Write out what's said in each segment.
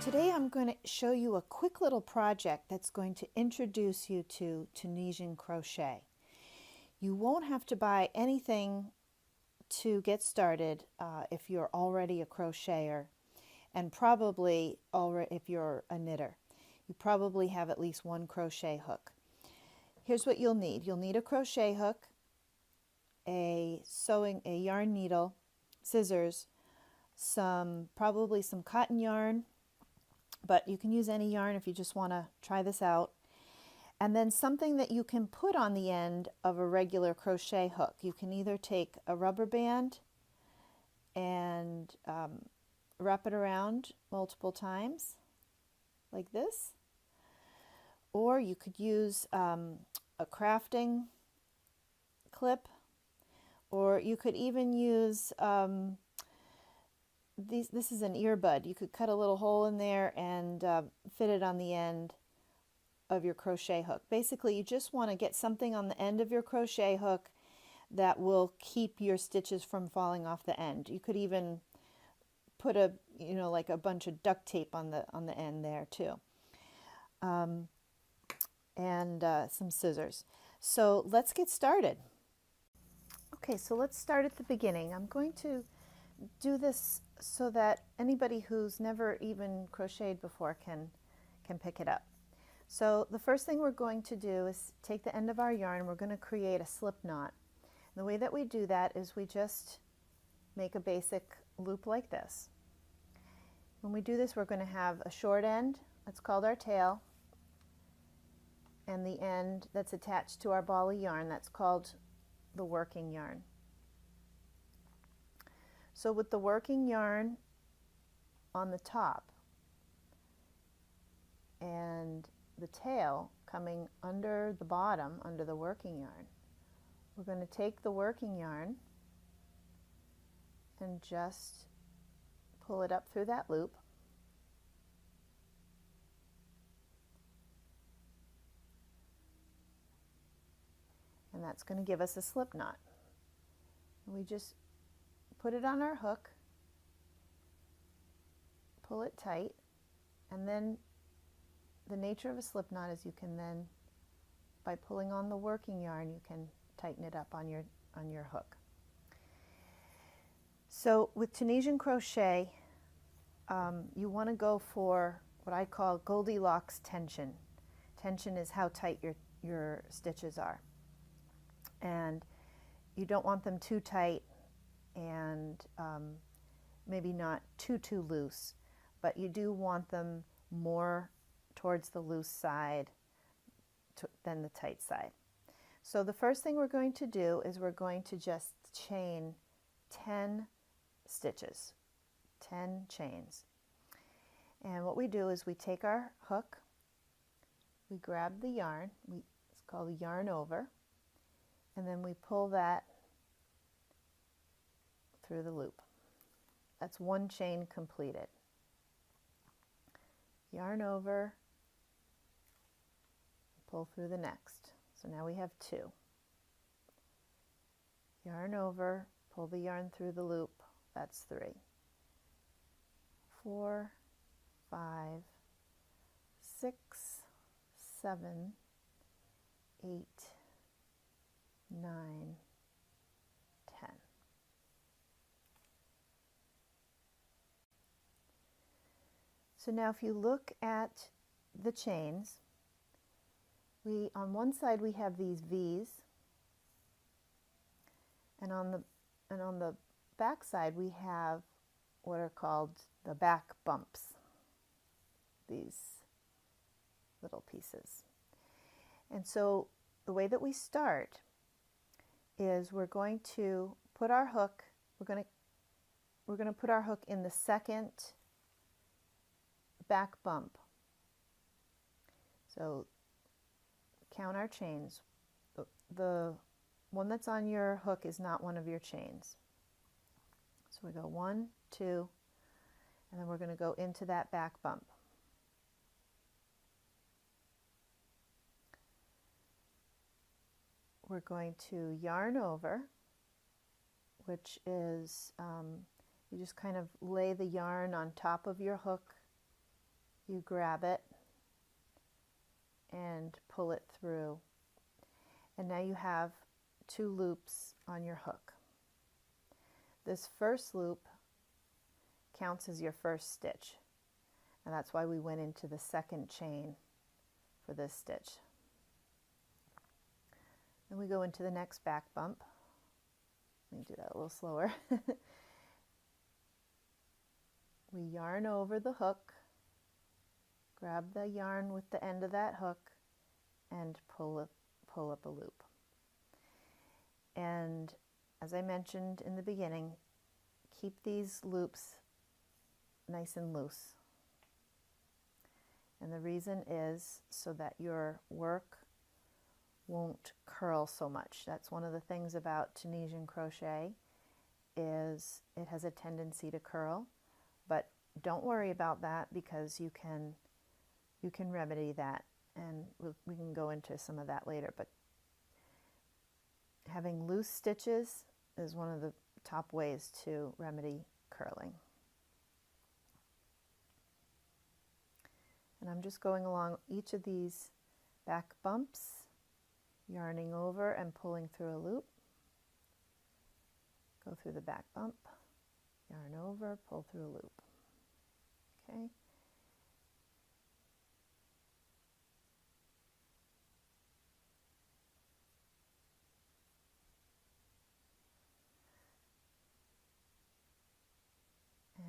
Today I'm going to show you a quick little project that's going to introduce you to Tunisian crochet. You won't have to buy anything to get started if you're already a crocheter, and probably already if you're a knitter. You probably have at least one crochet hook. Here's what you'll need. You'll need a crochet hook, a yarn needle, scissors, probably some cotton yarn, but you can use any yarn if you just want to try this out. And then something that you can put on the end of a regular crochet hook. You can either take a rubber band and wrap it around multiple times like this, or you could use a crafting clip, or you could even use this is an earbud. You could cut a little hole in there and fit it on the end of your crochet hook. Basically, you just want to get something on the end of your crochet hook that will keep your stitches from falling off the end. You could even put like a bunch of duct tape on the end there too, and some scissors. So let's get started. Okay, so let's start at the beginning. I'm going to do this so that anybody who's never even crocheted before can pick it up. So the first thing we're going to do is take the end of our yarn. We're going to create a slip knot. And the way that we do that is we just make a basic loop like this. When we do this, we're going to have a short end that's called our tail, and the end that's attached to our ball of yarn that's called the working yarn. So with the working yarn on the top and the tail coming under the bottom, under the working yarn, we're going to take the working yarn and just pull it up through that loop. And that's going to give us a slip knot. We just put it on our hook, pull it tight, and then the nature of a slip knot is you can then, by pulling on the working yarn, you can tighten it up on your hook. So with Tunisian crochet, you want to go for what I call Goldilocks tension. Tension is how tight your stitches are, and you don't want them too tight and maybe not too loose, but you do want them more towards the loose side than the tight side. So the first thing we're going to do is we're going to just chain 10 stitches, 10 chains. And what we do is we take our hook, we grab the yarn, it's called a yarn over, and then we pull that through the loop. That's one chain completed. Yarn over, pull through the next. So now we have 2. Yarn over, pull the yarn through the loop. That's 3. 4, 5, 6, 7, 8, 9, 10. So now if you look at the chains, on one side we have these V's, and on the back side we have what are called the back bumps, these little pieces. And so the way that we start is we're going to put our hook, we're going to put our hook in the second back bump. So count our chains. The one that's on your hook is not one of your chains. So we go 1, 2, and then we're going to go into that back bump. We're going to yarn over, which is you just kind of lay the yarn on top of your hook you grab it and pull it through. And now you have 2 loops on your hook. This first loop counts as your first stitch, and that's why we went into the second chain for this stitch. Then we go into the next back bump. Let me do that a little slower. We yarn over the hook, grab the yarn with the end of that hook, and pull up a loop. And as I mentioned in the beginning, keep these loops nice and loose. And the reason is so that your work won't curl so much. That's one of the things about Tunisian crochet, is it has a tendency to curl, but don't worry about that, because you can remedy that, and we can go into some of that later. But having loose stitches is one of the top ways to remedy curling. And I'm just going along each of these back bumps, yarning over and pulling through a loop. Go through the back bump, yarn over, pull through a loop. Okay.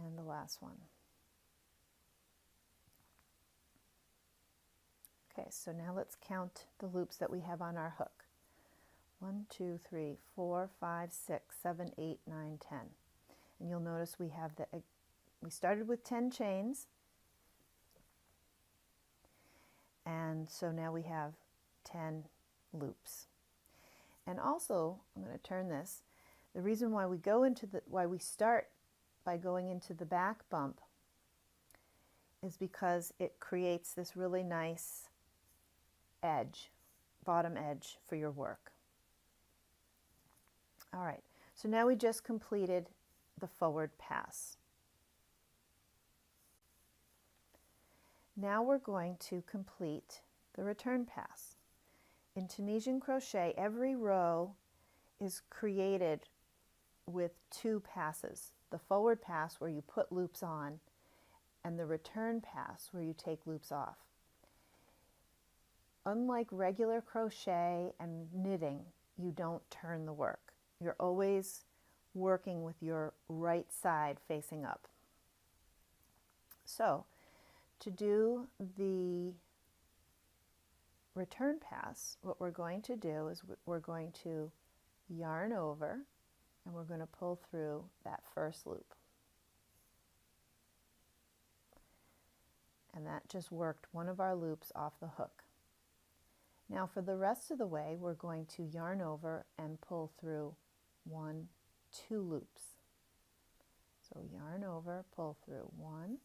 And the last one. Okay, so now let's count the loops that we have on our hook. 1, 2, 3, 4, 5, 6, 7, 8, 9, 10. And you'll notice we have we started with 10 chains. And so now we have 10 loops. And also, I'm going to turn this. The reason why we start by going into the back bump is because it creates this really nice edge, bottom edge for your work. All right, so now we just completed the forward pass. Now we're going to complete the return pass. In Tunisian crochet, every row is created with 2 passes. The forward pass, where you put loops on, and the return pass, where you take loops off. Unlike regular crochet and knitting, you don't turn the work. You're always working with your right side facing up. So, to do the return pass, what we're going to do is we're going to yarn over, and we're going to pull through that first loop. And that just worked one of our loops off the hook. Now for the rest of the way, we're going to yarn over and pull through 1, 2 loops. So yarn over, pull through 1,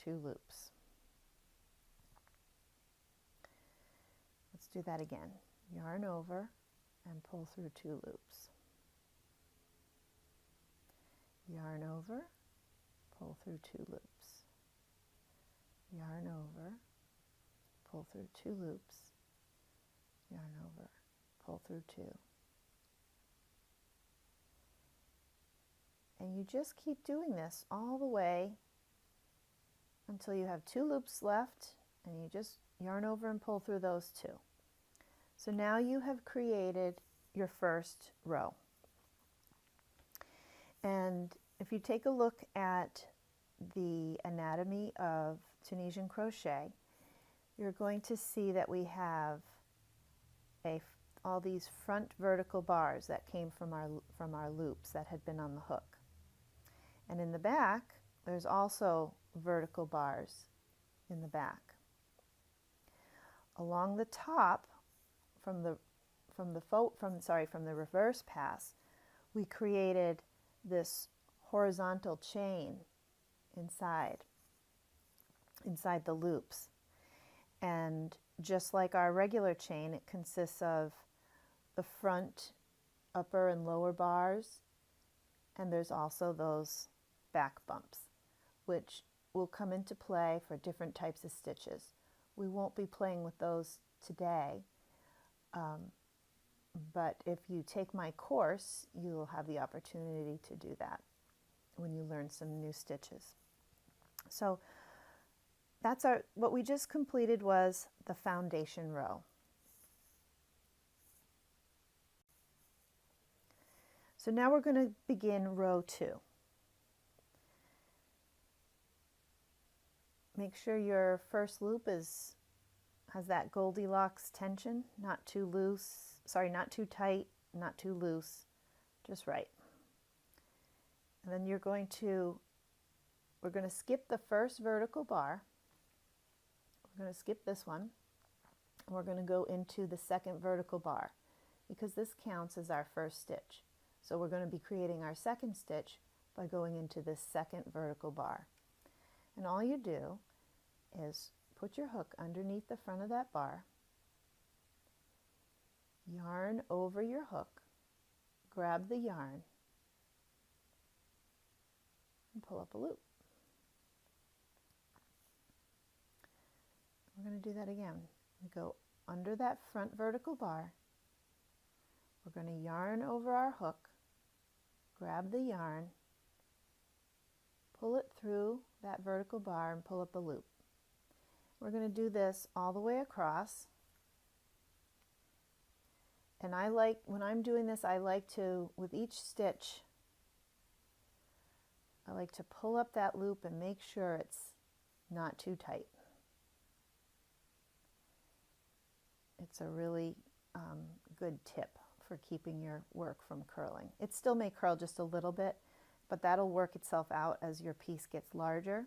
2 loops. Let's do that again. Yarn over and pull through 2 loops. Yarn over, pull through 2 loops. Yarn over, pull through 2 loops. Yarn over, pull through 2. And you just keep doing this all the way until you have 2 loops left, and you just yarn over and pull through those 2. So now you have created your first row. And if you take a look at the anatomy of Tunisian crochet, you're going to see that we have all these front vertical bars that came from our loops that had been on the hook. And in the back, there's also vertical bars in the back. Along the top, from the reverse pass, we created this horizontal chain inside the loops. And just like our regular chain, it consists of the front upper and lower bars And there's also those back bumps, which will come into play for different types of stitches. We won't be playing with those today, but if you take my course, you'll have the opportunity to do that when you learn some new stitches. So that's what we just completed was the foundation row. So now we're going to begin row 2. Make sure your first loop has that Goldilocks tension, not too loose, not too tight, not too loose, just right. And then we're going to skip the first vertical bar. We're going to skip this one, and we're going to go into the second vertical bar because this counts as our first stitch. So we're going to be creating our second stitch by going into this second vertical bar. And all you do is put your hook underneath the front of that bar, yarn over your hook, grab the yarn, and pull up a loop. We're going to do that again. We go under that front vertical bar. We're going to yarn over our hook, grab the yarn, pull it through that vertical bar and pull up a loop. We're going to do this all the way across. And when I'm doing this, I like to, with each stitch, I like to pull up that loop and make sure it's not too tight. It's a really good tip for keeping your work from curling. It still may curl just a little bit, but that'll work itself out as your piece gets larger.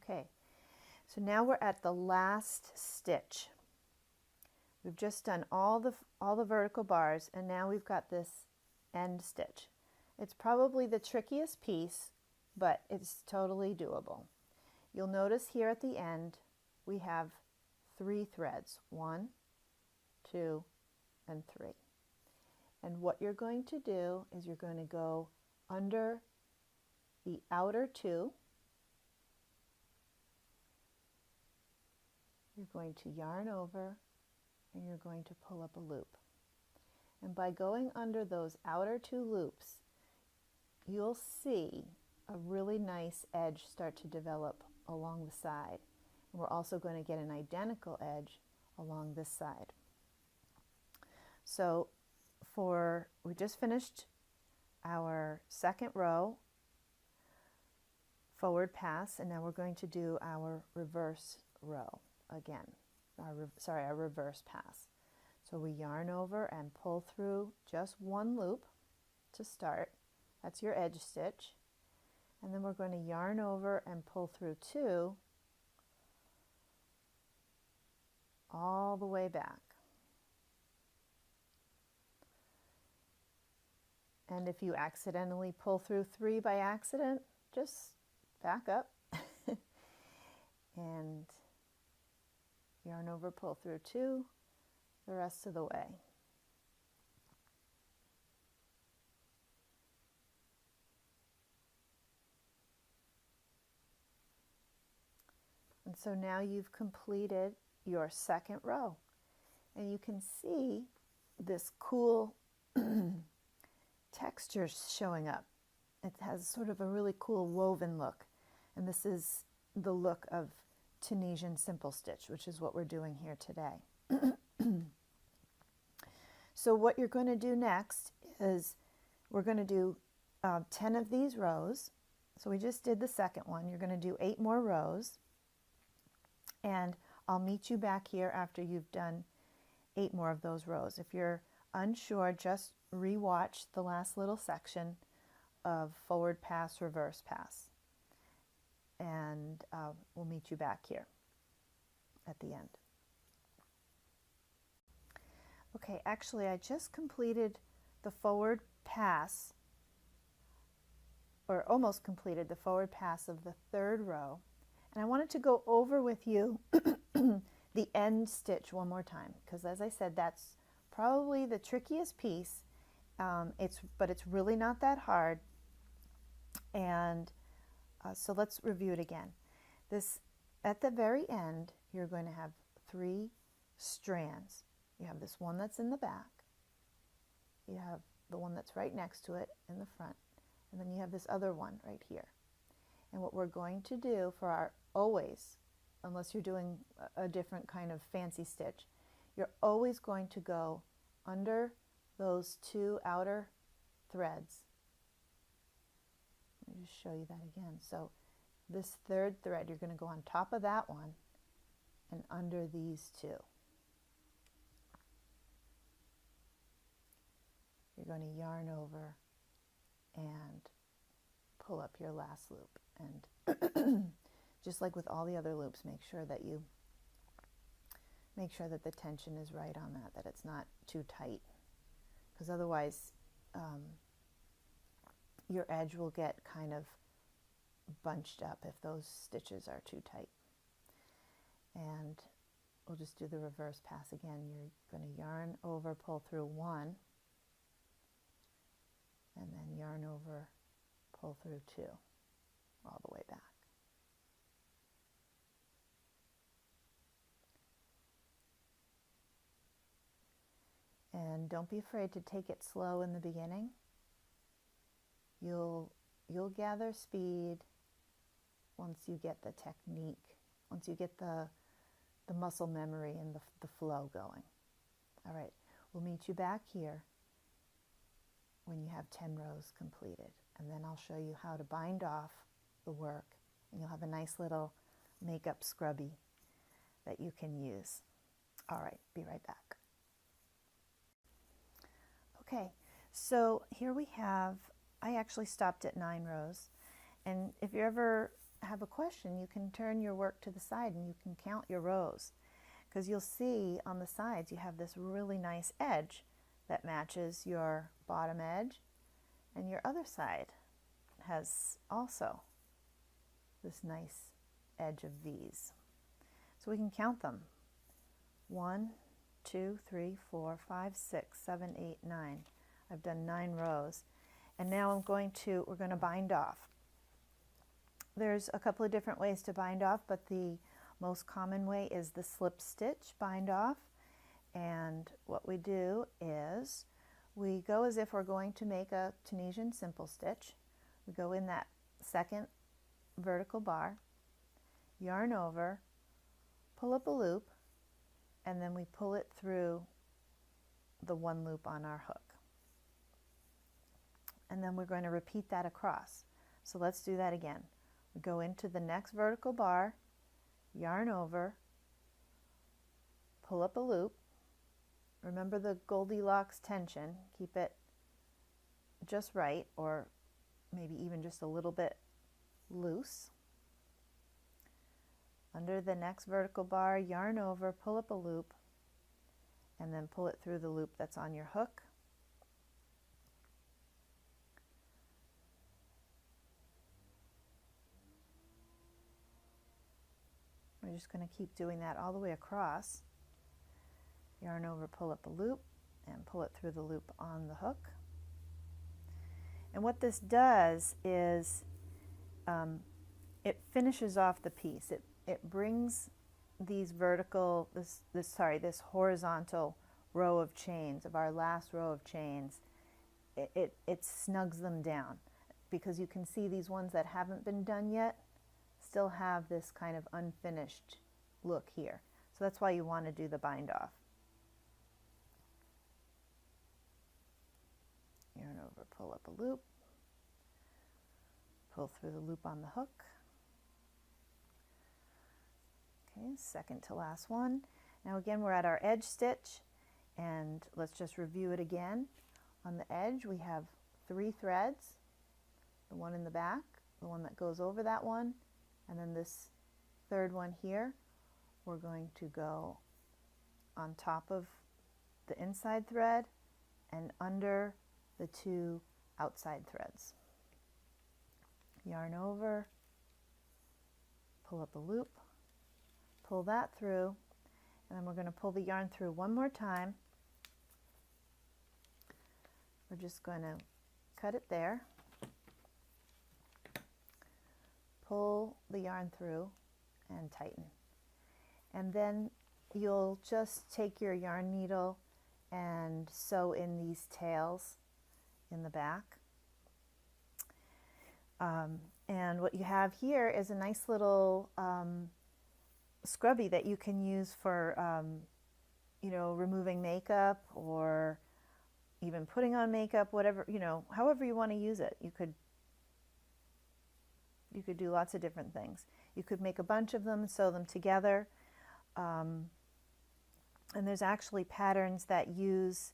Okay, so now we're at the last stitch. We've just done all the vertical bars, and now we've got this end stitch. It's probably the trickiest piece, but it's totally doable. You'll notice here at the end we have 3 threads, 1, 2, and 3. And what you're going to do is you're going to go under the outer 2. You're going to yarn over and you're going to pull up a loop. And by going under those outer 2 loops, you'll see a really nice edge start to develop along the side. And we're also going to get an identical edge along this side. So we just finished our second row forward pass, and now we're going to do our reverse row again, our reverse pass. So we yarn over and pull through just 1 loop to start. That's your edge stitch. And then we're going to yarn over and pull through 2 all the way back. And if you accidentally pull through 3 by accident, just back up and yarn over, pull through 2 the rest of the way. And so now you've completed your second row, and you can see this cool texture showing up. It has sort of a really cool woven look, and this is the look of Tunisian Simple Stitch, which is what we're doing here today. So what you're going to do next is we're going to do 10 of these rows. So we just did the second one. You're going to do 8 more rows, and I'll meet you back here after you've done 8 more of those rows. If you're unsure, just re-watch the last little section of forward pass, reverse pass, and we'll meet you back here at the end. Okay, actually I just completed the forward pass, or almost completed the forward pass of the 3rd row, And I wanted to go over with you the end stitch one more time, because as I said, that's probably the trickiest piece. But it's really not that hard. And so let's review it again. At the very end, you're going to have 3 strands. You have this one that's in the back. You have the one that's right next to it in the front. And then you have this other one right here. And what we're going to do for our always, unless you're doing a different kind of fancy stitch, you're always going to go under those 2 outer threads. Let me just show you that again. So this 3rd thread, you're going to go on top of that one and under these 2. You're going to yarn over and pull up your last loop. And just like with all the other loops, make sure that the tension is right on that it's not too tight, because otherwise your edge will get kind of bunched up if those stitches are too tight. And we'll just do the reverse pass again. You're going to yarn over, pull through 1, and then yarn over, pull through 2, all the way back. And don't be afraid to take it slow in the beginning. You'll gather speed once you get the technique, once you get the muscle memory and the flow going. All right, we'll meet you back here when you have 10 rows completed, and then I'll show you how to bind off the work, and you'll have a nice little makeup scrubby that you can use. All right, be right back. Okay, so here we have, I actually stopped at 9 rows, and if you ever have a question, you can turn your work to the side and you can count your rows, because you'll see on the sides you have this really nice edge that matches your bottom edge, and your other side has also this nice edge of these. So we can count them. 1, 2, 3, 4, 5, 6, 7, 8, 9. I've done 9 rows. And now we're going to bind off. There's a couple of different ways to bind off, but the most common way is the slip stitch bind off. And what we do is we go as if we're going to make a Tunisian Simple Stitch. We go in that 2nd vertical bar, yarn over, pull up a loop, and then we pull it through the 1 loop on our hook. And then we're going to repeat that across. So let's do that again. We go into the next vertical bar, yarn over, pull up a loop. Remember the Goldilocks tension. Keep it just right, or maybe even just a little bit loose. Under the next vertical bar, yarn over, pull up a loop, and then pull it through the loop that's on your hook. We're just going to keep doing that all the way across. Yarn over, pull up a loop, and pull it through the loop on the hook. And what this does is it finishes off the piece. It brings these this horizontal row of chains, of our last row of chains, it snugs them down, because you can see these ones that haven't been done yet still have this kind of unfinished look here. So that's why you want to do the bind off. Yarn over, pull up a loop, pull through the loop on the hook. Okay, second to last one. Now again, we're at our edge stitch, and let's just review it again. On the edge we have 3 threads, the one in the back, the one that goes over that one, and then this 3rd one here. We're going to go on top of the inside thread and under the 2 outside threads. Yarn over, pull up a loop, pull that through, and then we're going to pull the yarn through one more time. We're just going to cut it there, pull the yarn through, and tighten. And then you'll just take your yarn needle and sew in these tails in the back. And what you have here is a nice little scrubby that you can use for, you know, removing makeup or even putting on makeup, whatever, you know, however you want to use it. You could do lots of different things. You could make a bunch of them, sew them together. And there's actually patterns that use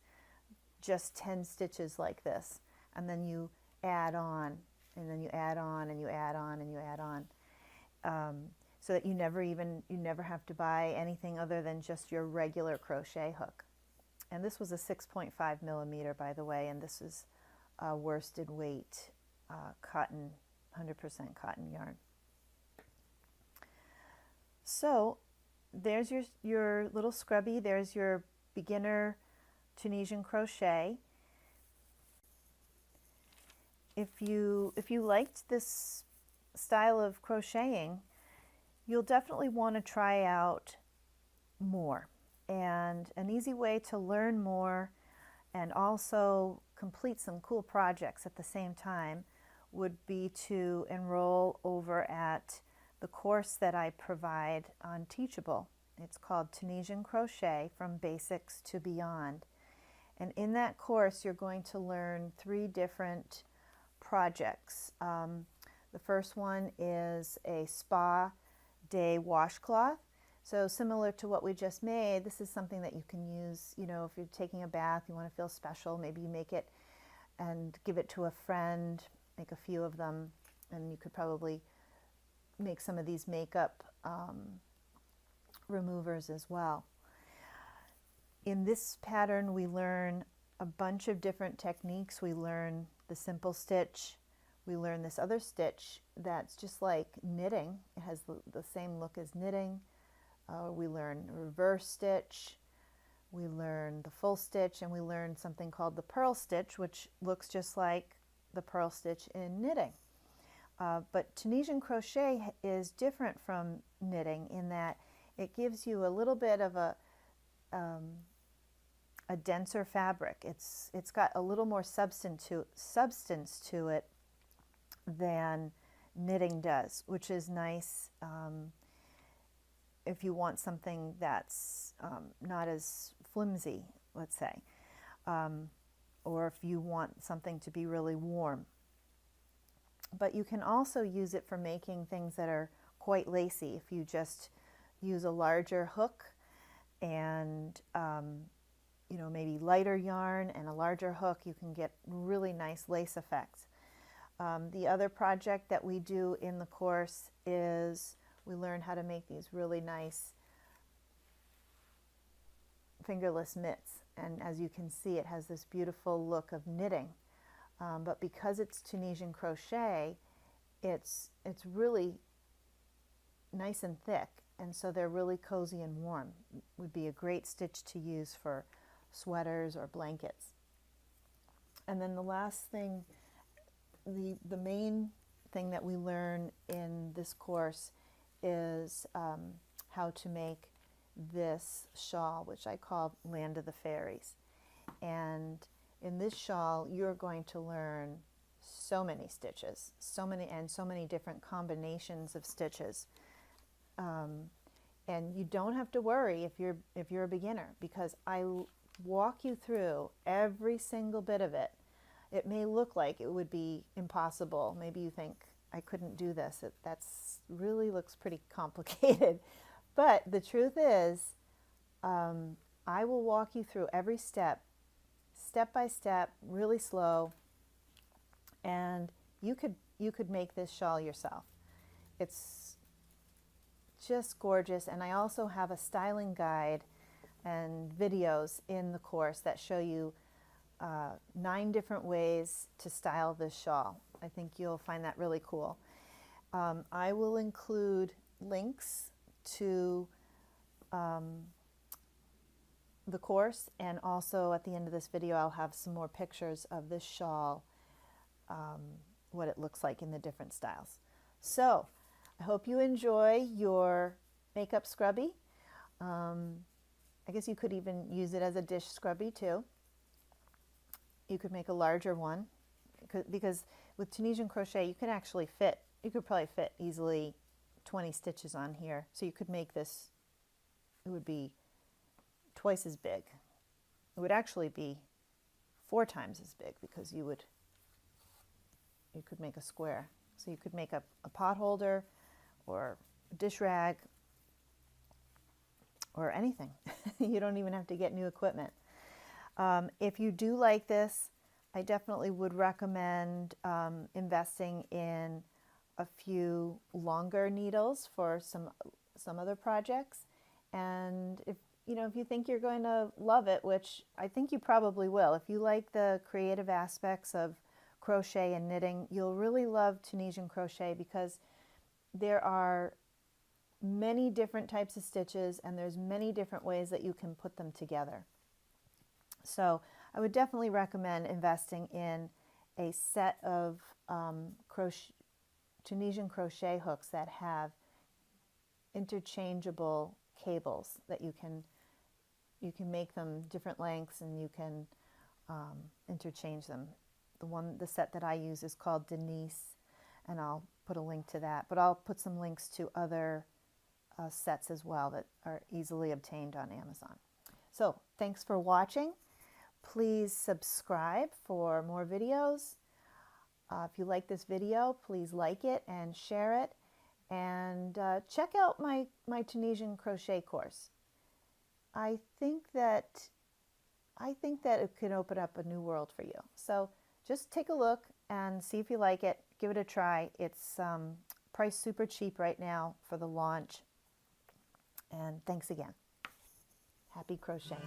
just 10 stitches like this. And then you add on, and then you add on, and you add on, and you add on. So that you never have to buy anything other than just your regular crochet hook. And this was a 6.5 millimeter, by the way, and this is worsted weight cotton, 100% cotton yarn. So there's your little scrubby. There's your beginner Tunisian crochet. If you liked this style of crocheting, you'll definitely want to try out more. And an easy way to learn more and also complete some cool projects at the same time would be to enroll over at the course that I provide on Teachable. It's called Tunisian Crochet from Basics to Beyond. And in that course, you're going to learn 3 different projects. The first one is a spa day washcloth. So similar to what we just made, this is something that you can use, you know, if you're taking a bath, you want to feel special, maybe you make it and give it to a friend, make a few of them, and you could probably make some of these makeup removers as well. In this pattern, we learn a bunch of different techniques. We learn the simple stitch. We learn this other stitch that's just like knitting. It has the same look as knitting. We learn reverse stitch. We learn the full stitch, and we learn something called the purl stitch, which looks just like the purl stitch in knitting. But Tunisian crochet is different from knitting in that it gives you a little bit of a denser fabric. It's got a little more substance to it than knitting does, which is nice if you want something that's not as flimsy, let's say, or if you want something to be really warm. But you can also use it for making things that are quite lacy. If you just use a larger hook and you know, maybe lighter yarn and a larger hook, you can get really nice lace effects. The other project that we do in the course is we learn how to make these really nice fingerless mitts. And as you can see, it has this beautiful look of knitting. But because it's Tunisian crochet, it's really nice and thick, and so they're really cozy and warm. Would be a great stitch to use for sweaters or blankets. And then the last thing, the main thing that we learn in this course is how to make this shawl, which I call Land of the Fairies. And in this shawl, you're going to learn so many stitches, so many different combinations of stitches. And you don't have to worry if you're a beginner, because I walk you through every single bit of it. It may look like it would be impossible. Maybe you think, I couldn't do this. That's really looks pretty complicated. But the truth is, I will walk you through every step by step, really slow, and you could make this shawl yourself. It's just gorgeous. And I also have a styling guide and videos in the course that show you 9 different ways to style this shawl. I think you'll find that really cool. I will include links to the course, and also at the end of this video I'll have some more pictures of this shawl, what it looks like in the different styles. So I hope you enjoy your makeup scrubby. I guess you could even use it as a dish scrubby too. You could make a larger one, because with Tunisian crochet you can actually fit, you could probably fit easily 20 stitches on here. So you could make this, it would be twice as big. It would actually be 4 times as big, because you could make a square. So you could make a pot holder or a dish rag or anything. You don't even have to get new equipment. If you do like this, I definitely would recommend investing in a few longer needles for some other projects. And if you think you're going to love it, which I think you probably will, if you like the creative aspects of crochet and knitting, you'll really love Tunisian crochet, because there are many different types of stitches and there's many different ways that you can put them together. So I would definitely recommend investing in a set of Tunisian crochet hooks that have interchangeable cables that you can make them different lengths, and you can interchange them. The set that I use is called Denise, and I'll put a link to that, but I'll put some links to other sets as well that are easily obtained on Amazon. So thanks for watching. Please subscribe for more videos. If you like this video, please like it and share it, and check out my Tunisian crochet course. I think that it can open up a new world for you. So just take a look and see if you like it. Give it a try. It's priced super cheap right now for the launch. And thanks again. Happy crocheting.